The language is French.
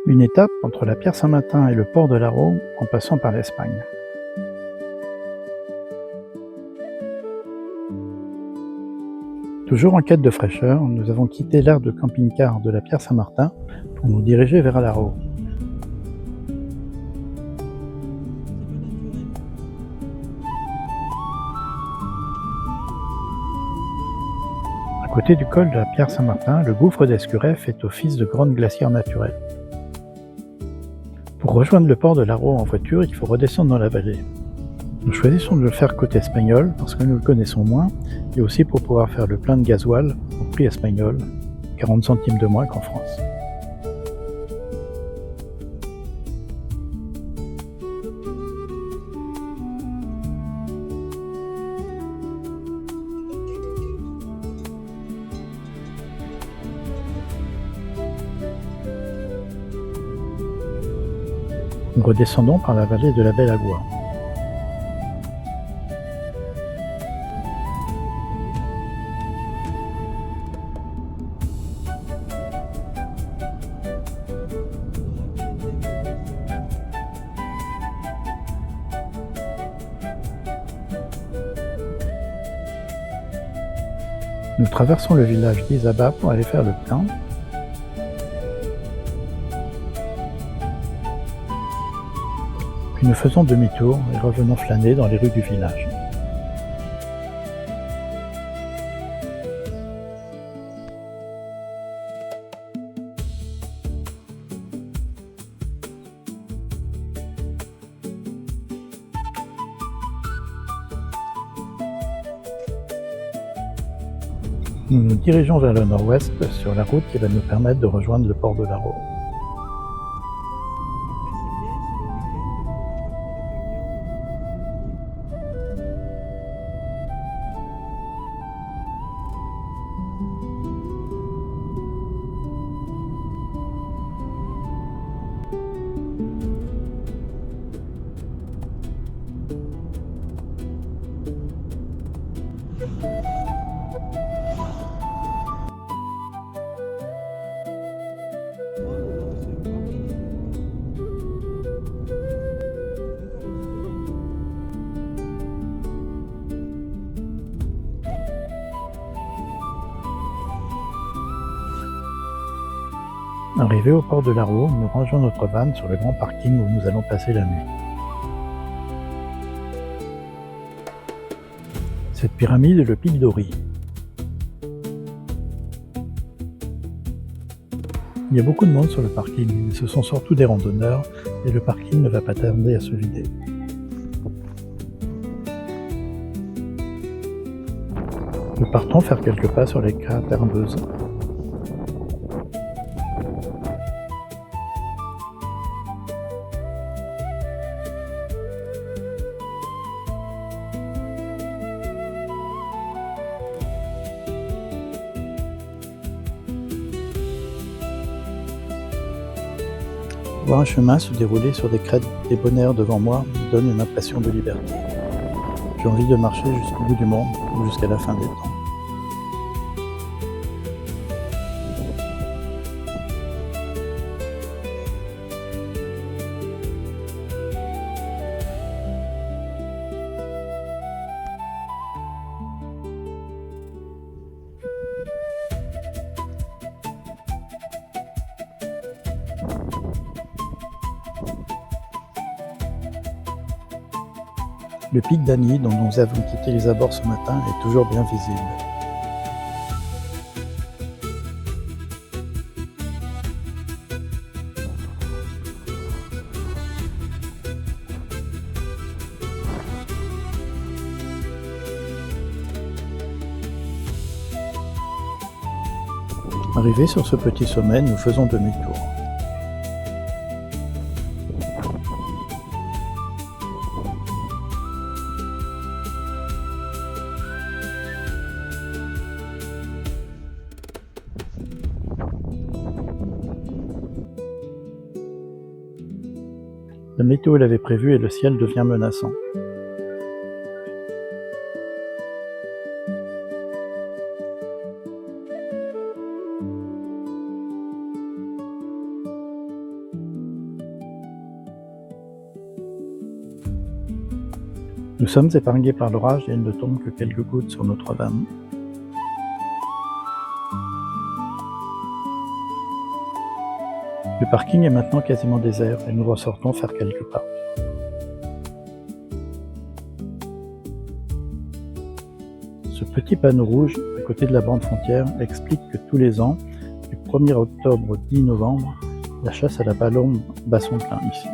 Une étape entre la Pierre Saint-Martin et le port de l'Arro en passant par l'Espagne. Toujours en quête de fraîcheur, nous avons quitté l'aire de camping-car de la Pierre Saint-Martin pour nous diriger vers l'Arro. À côté du col de la Pierre Saint-Martin, le gouffre d'Escurey fait office de grande glacière naturelle. Pour rejoindre le port de l'Arro en voiture, il faut redescendre dans la vallée. Nous choisissons de le faire côté espagnol parce que nous le connaissons moins et aussi pour pouvoir faire le plein de gasoil au prix espagnol, 40 centimes de moins qu'en France. Nous redescendons par la vallée de la Belle Agua. Nous traversons le village d'Izaba pour aller faire le plein. Puis nous faisons demi-tour et revenons flâner dans les rues du village. Nous nous dirigeons vers le nord-ouest sur la route qui va nous permettre de rejoindre le port de l'Arro. Arrivés au port de l'Arro, nous rangeons notre van sur le grand parking où nous allons passer la nuit. Cette pyramide est le pic d'Ori. Il y a beaucoup de monde sur le parking, mais ce sont surtout des randonneurs et le parking ne va pas tarder à se vider. Nous partons faire quelques pas sur les crêtes herbeuses. Voir un chemin se dérouler sur des crêtes débonnaires devant moi me donne une impression de liberté. J'ai envie de marcher jusqu'au bout du monde ou jusqu'à la fin des temps. Le pic d'Agny, dont nous avons quitté les abords ce matin, est toujours bien visible. Arrivés sur ce petit sommet, nous faisons demi-tour. La météo l'avait prévu et le ciel devient menaçant. Nous sommes épargnés par l'orage et il ne tombe que quelques gouttes sur notre van. Le parking est maintenant quasiment désert et nous ressortons faire quelques pas. Ce petit panneau rouge à côté de la bande frontière explique que tous les ans, du 1er octobre au 10 novembre, la chasse à la palombe bat son plein ici.